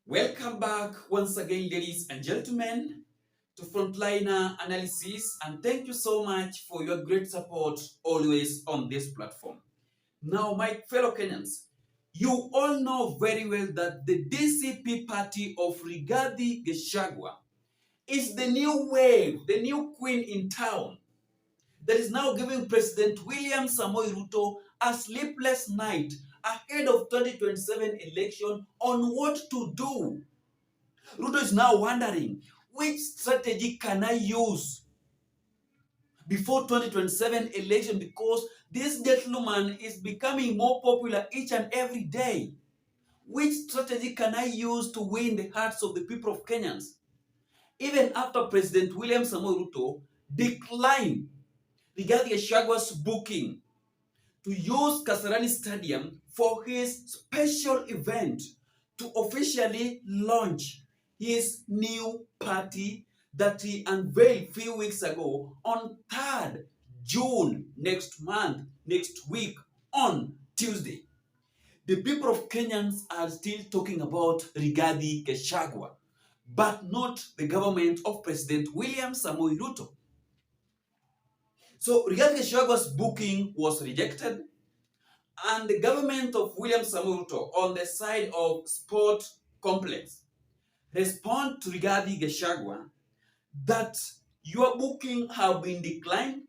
Welcome back once again, ladies and gentlemen, to Frontliner Analysis, and thank you so much for your great support always on this platform. Now, my fellow Kenyans, you all know very well that the DCP party of Rigathi Gachagua is the new wave, the new queen in town that is now giving President William Samoei Ruto a sleepless night ahead of 2027 election on what to do. Ruto is now wondering, which strategy can I use before 2027 election, because this gentleman is becoming more popular each and every day. Which strategy can I use to win the hearts of the people of Kenyans? Even after President William Samoei Ruto declined Rigathi Gachagua's booking to use Kasarani Stadium for his special event to officially launch his new party that he unveiled a few weeks ago on 3rd June next week on Tuesday. The people of Kenyans are still talking about Rigathi Gachagua, but not the government of President William Samoei Ruto. So Rigathi Gachagua's booking was rejected, and the government of William Samoei Ruto on the side of Sport Complex respond to Rigathi Gachagua that your booking have been declined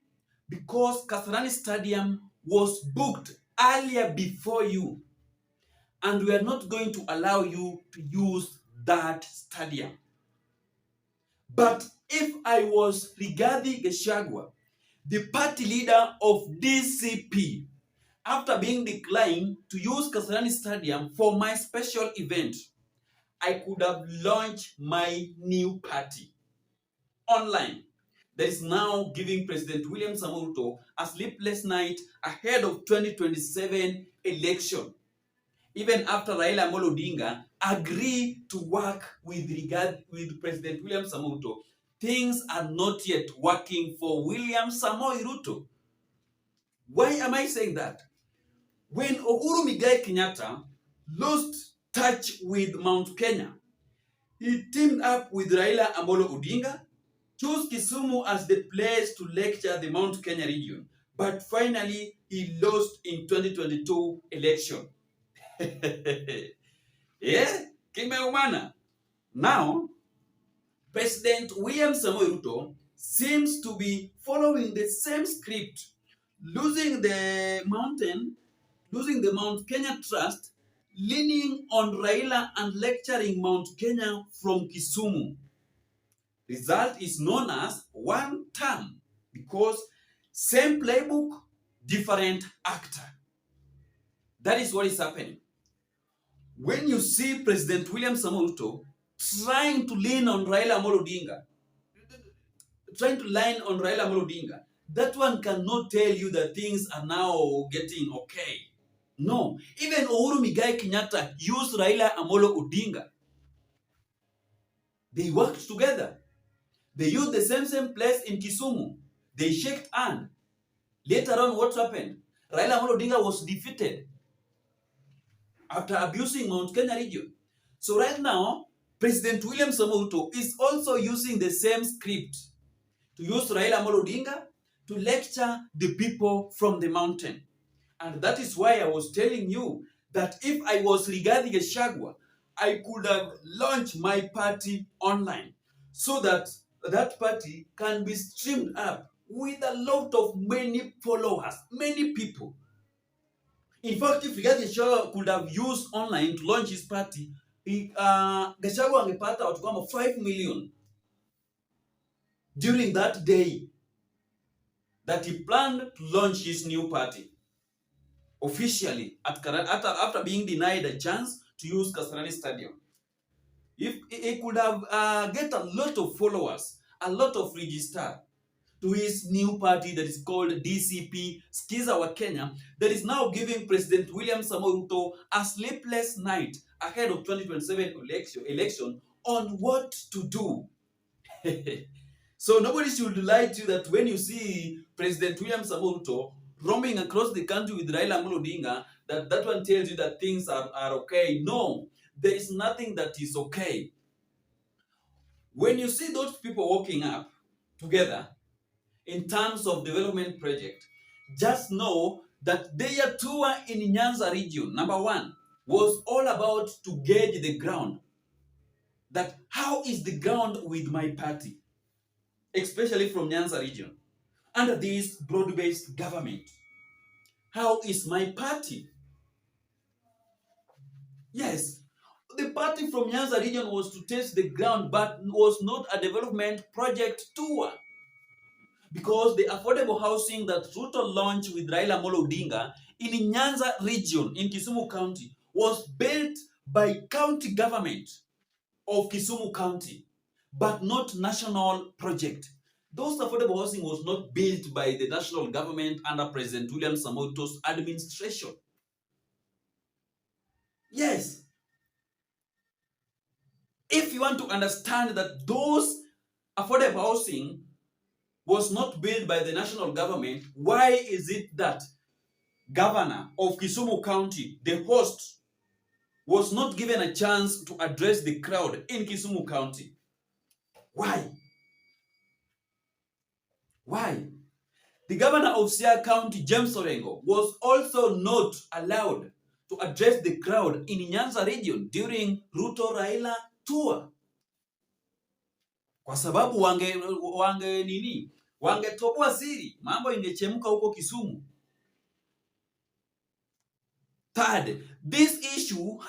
because Kasarani Stadium was booked earlier before you, and we are not going to allow you to use that stadium. But if I was Rigathi Gachagua, the party leader of DCP, after being declined to use Kasarani Stadium for my special event, I could have launched my new party online that is now giving President William Samoei Ruto a sleepless night ahead of 2027 election. Even after Raila Odinga agreed to work with President William Samoei Ruto, things are not yet working for William Samoei Ruto. Why am I saying that? When Uhuru Muigai Kenyatta lost touch with Mount Kenya, he teamed up with Raila Odinga, chose Kisumu as the place to lecture the Mount Kenya region, but finally he lost in 2022 election. Yeah, kimeumana. Now, President William Samoei Ruto seems to be following the same script, losing the Mount Kenya Trust, leaning on Raila and lecturing Mount Kenya from Kisumu. Result is known as one term, because same playbook, different actor. That is what is happening. When you see President William Samoei Ruto trying to lean on Raila Odinga, that one cannot tell you that things are now getting okay. No, even Uhuru Muigai Kenyatta used Raila Odinga. They worked together. They used the same place in Kisumu. They shook hands. Later on, what happened? Raila Odinga was defeated after abusing Mount Kenya region. So right now, President William Samoei Ruto is also using the same script to use Raila Odinga to lecture the people from the mountain. And that is why I was telling you that if I was Rigathi Gachagua, I could have launched my party online so that that party can be streamed up with a lot of many followers, many people. In fact, if Rigathi Gachagua could have used online to launch his party, Gachagua angepata watu kama 5 million during that day that he planned to launch his new party officially after being denied a chance to use Kasarani Stadium. If he could have get a lot of followers, a lot of register to his new party that is called DCP Skiza wa Kenya, that is now giving President William Samoei Ruto a sleepless night ahead of 2027 election on what to do. So nobody should lie to you that when you see President William Samoei Ruto roaming across the country with Raila Odinga, that one tells you that things are okay. No, there is nothing that is okay. When you see those people working up together in terms of development project, just know that their tour in Nyanza region, number one, was all about to gauge the ground. That how is the ground with my party, especially from Nyanza region, under this broad-based government? How is my party? Yes, the party from Nyanza region was to test the ground, but was not a development project tour. Because the affordable housing that Ruto launched with Raila Amolo Odinga in Nyanza region in Kisumu County was built by county government of Kisumu County, but not national project. Those affordable housing was not built by the national government under President William Samoei's administration. Yes. If you want to understand that those affordable housing was not built by the national government, why is it that governor of Kisumu County, the host, was not given a chance to address the crowd in Kisumu County? Why? Why? The governor of Siaya County, James Orengo, was also not allowed to address the crowd in Nyanza region during Ruto Raila tour. Kwa sababu wangetoboa siri, mambo ingechemka huko Kisumu. Third, this issue,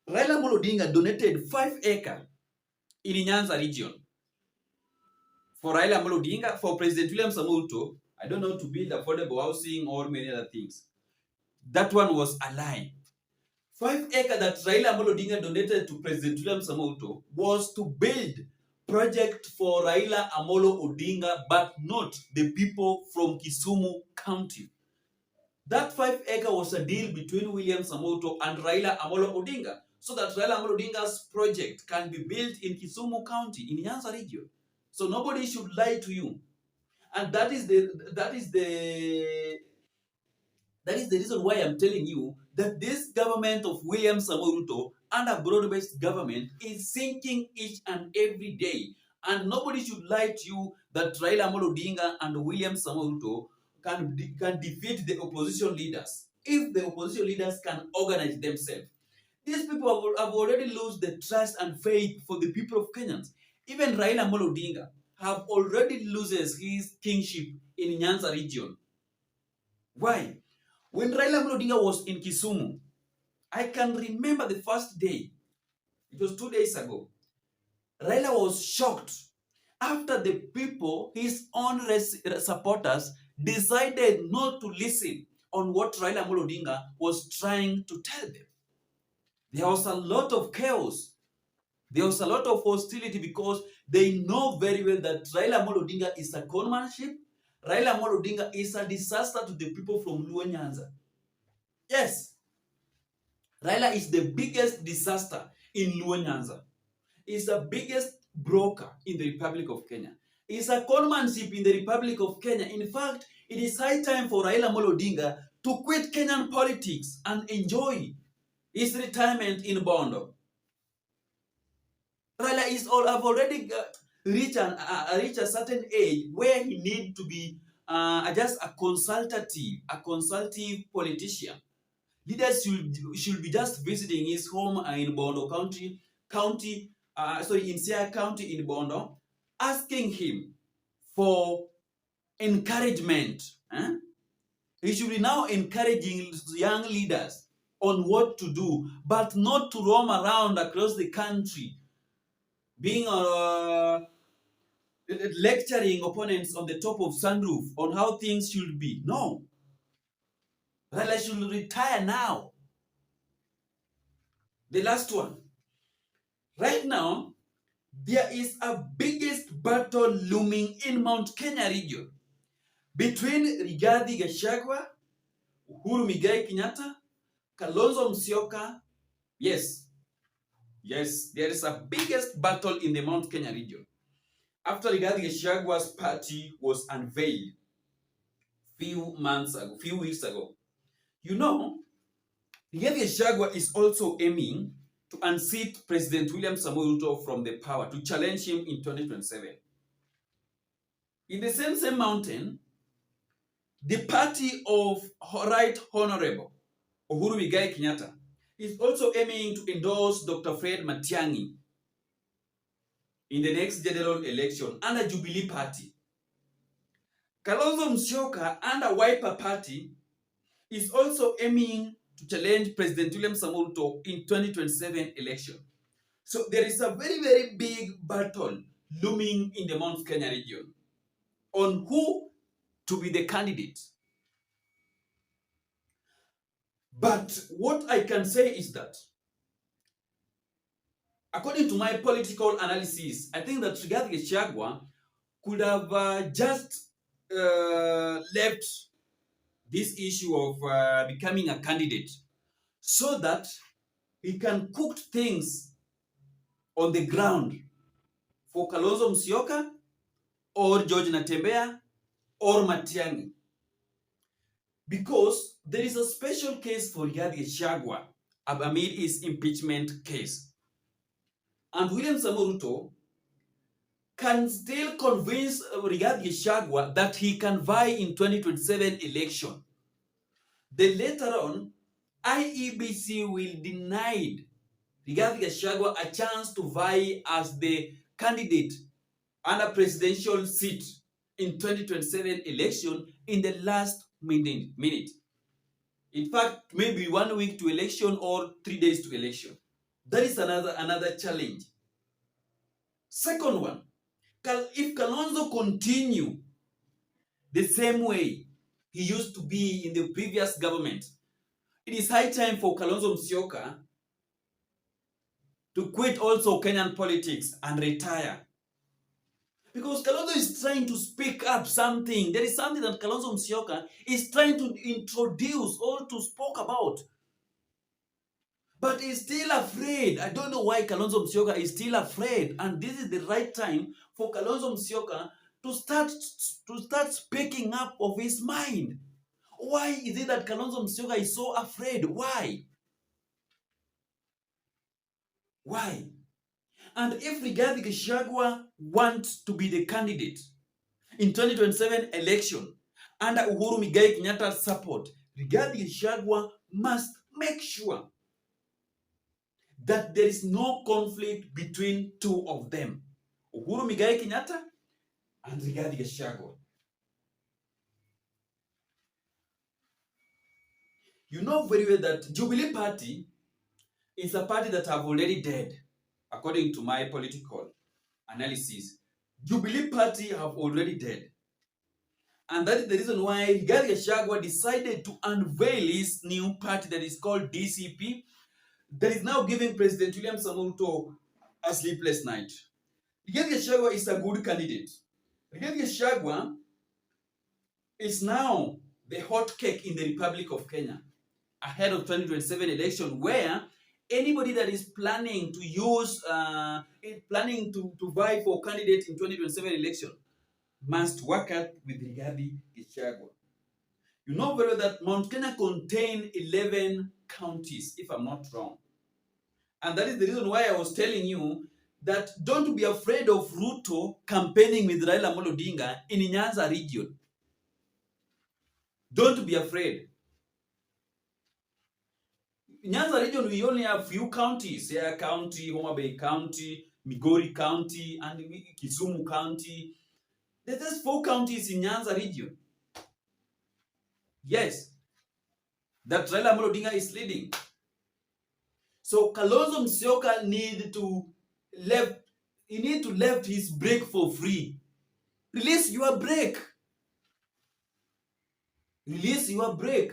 Raila Amolo Odinga donated 5 acres in Nyanza region for Raila Amolo Odinga, for President William Samoei Ruto, I don't know, to build affordable housing or many other things. That one was a lie. 5 acres that Raila Amolo Odinga donated to President William Samoei Ruto was to build project for Raila Amolo Odinga, but not the people from Kisumu County. That 5 acres was a deal between William Samoei Ruto and Raila Amolo Odinga, so that Raila Amolo Odinga's project can be built in Kisumu County, in Nyanza region. So nobody should lie to you. And that is the reason why I'm telling you that this government of William Samoei Ruto under broad-based government is sinking each and every day. And nobody should lie to you that Raila Amolo Odinga and William Samoei Ruto can defeat the opposition leaders if the opposition leaders can organize themselves. These people have already lost the trust and faith for the people of Kenyans. Even Raila Amolo Odinga have already loses his kingship in Nyanza region. Why? When Raila Amolo Odinga was in Kisumu, I can remember the first day. It was 2 days ago. Raila was shocked after the people, his own supporters, decided not to listen on what Raila Amolo Odinga was trying to tell them. There was a lot of chaos. There was a lot of hostility because they know very well that Raila Amolo Odinga is a conmanship. Raila Amolo Odinga is a disaster to the people from Luo Nyanza. Yes. Raila is the biggest disaster in Luo Nyanza. He's the biggest broker in the Republic of Kenya. He's a conmanship in the Republic of Kenya. In fact, it is high time for Raila Amolo Odinga to quit Kenyan politics and enjoy his retirement in Bondo. Raila have already reached a certain age where he needs to be just a consultative politician. Leaders should be just visiting his home in Bondo in Siaya County in Bondo, asking him for encouragement. He should be now encouraging young leaders on what to do, but not to roam around across the country, being lecturing opponents on the top of sunroof on how things should be. No. Raila should retire now. The last one. Right now, there is a biggest battle looming in Mount Kenya region between Rigathi Gachagua, Uhuru Muigai Kenyatta, Kalonzo Musyoka. Yes, there is a biggest battle in the Mount Kenya region. After Rigathi Gachagua's party was unveiled few weeks ago, you know, Rigathi Gachagua is also aiming to unseat President William Samoei Ruto from the power, to challenge him in 2027. In the same mountain, the party of Right Honorable Uhuru Muigai Kenyatta is also aiming to endorse Dr. Fred Matiang'i in the next general election under Jubilee Party. Kalonzo Musyoka under Wiper Party is also aiming to challenge President William Samoei Ruto in 2027 election. So there is a very, very big battle looming in the Mount Kenya region on who to be the candidate. But what I can say is that, according to my political analysis, I think that Rigathi Gachagua could have just left this issue of becoming a candidate so that he can cook things on the ground for Kalonzo Musyoka or George Natembeya or Matiang'i. Because there is a special case for Rigathi Gachagua amid his impeachment case. And William Samoei Ruto can still convince Rigathi Gachagua that he can vie in 2027 election. Then later on, IEBC will deny Rigathi Gachagua a chance to vie as the candidate under presidential seat in 2027 election in the last minute. In fact, maybe 1 week to election or 3 days to election. That is another challenge. Second one, if Kalonzo continue the same way he used to be in the previous government, it is high time for Kalonzo Musyoka to quit also Kenyan politics and retire. Because Kalonzo is trying to speak up something. There is something that Kalonzo Musyoka is trying to introduce or to speak about. But he's still afraid. I don't know why Kalonzo Musyoka is still afraid. And this is the right time for Kalonzo Musyoka to start speaking up of his mind. Why is it that Kalonzo Musyoka is so afraid? Why? Why? And if Rigathi Gachagua wants to be the candidate in 2027 election under Uhuru Muigai Kenyatta's support, Rigathi Gachagua must make sure that there is no conflict between two of them, Uhuru Muigai Kenyatta and Rigathi Gachagua. You know very well that Jubilee Party is a party that have already dead, according to my political analysis. Jubilee Party have already dead. And that is the reason why Rigathi Gachagua decided to unveil his new party that is called DCP, that is now giving President William Samoei Ruto a sleepless night. Rigathi Gachagua is a good candidate. Rigathi Gachagua is now the hot cake in the Republic of Kenya ahead of 2027 election, where anybody that is planning to use, planning to vie for candidate in 2027 election must work out with Rigathi Gachagua. You know very well that Mount Kenya contains 11 counties, if I'm not wrong. And that is the reason why I was telling you that don't be afraid of Ruto campaigning with Raila Odinga in Nyanza region. Don't be afraid. In Nyanza region, we only have few counties. Siaya County, Homa Bay County, Migori County, and Kisumu County. There's just 4 counties in Nyanza region. Yes, that Raila Odinga is leading. So Kalonzo Musyoka need to left his break for free. Release your break. Release your break.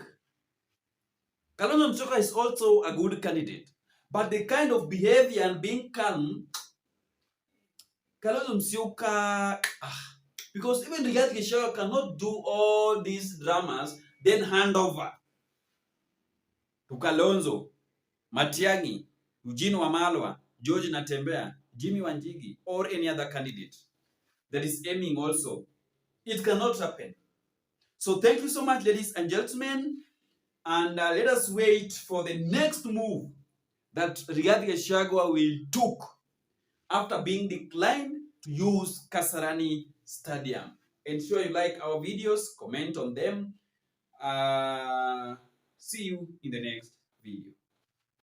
Kalonzo Musyoka is also a good candidate, but the kind of behavior and being calm, Kalonzo Musyoka, because even Rigathi Gachagua cannot do all these dramas, then hand over to Kalonzo, Matiang'i, Eugene Wamalwa, George Natembeya, Jimmy Wanjigi, or any other candidate that is aiming also. It cannot happen. So thank you so much, ladies and gentlemen, and let us wait for the next move that Rigathi Gachagua will took after being declined to use Kasarani Stadium. Ensure you like our videos, comment on them. See you in the next video.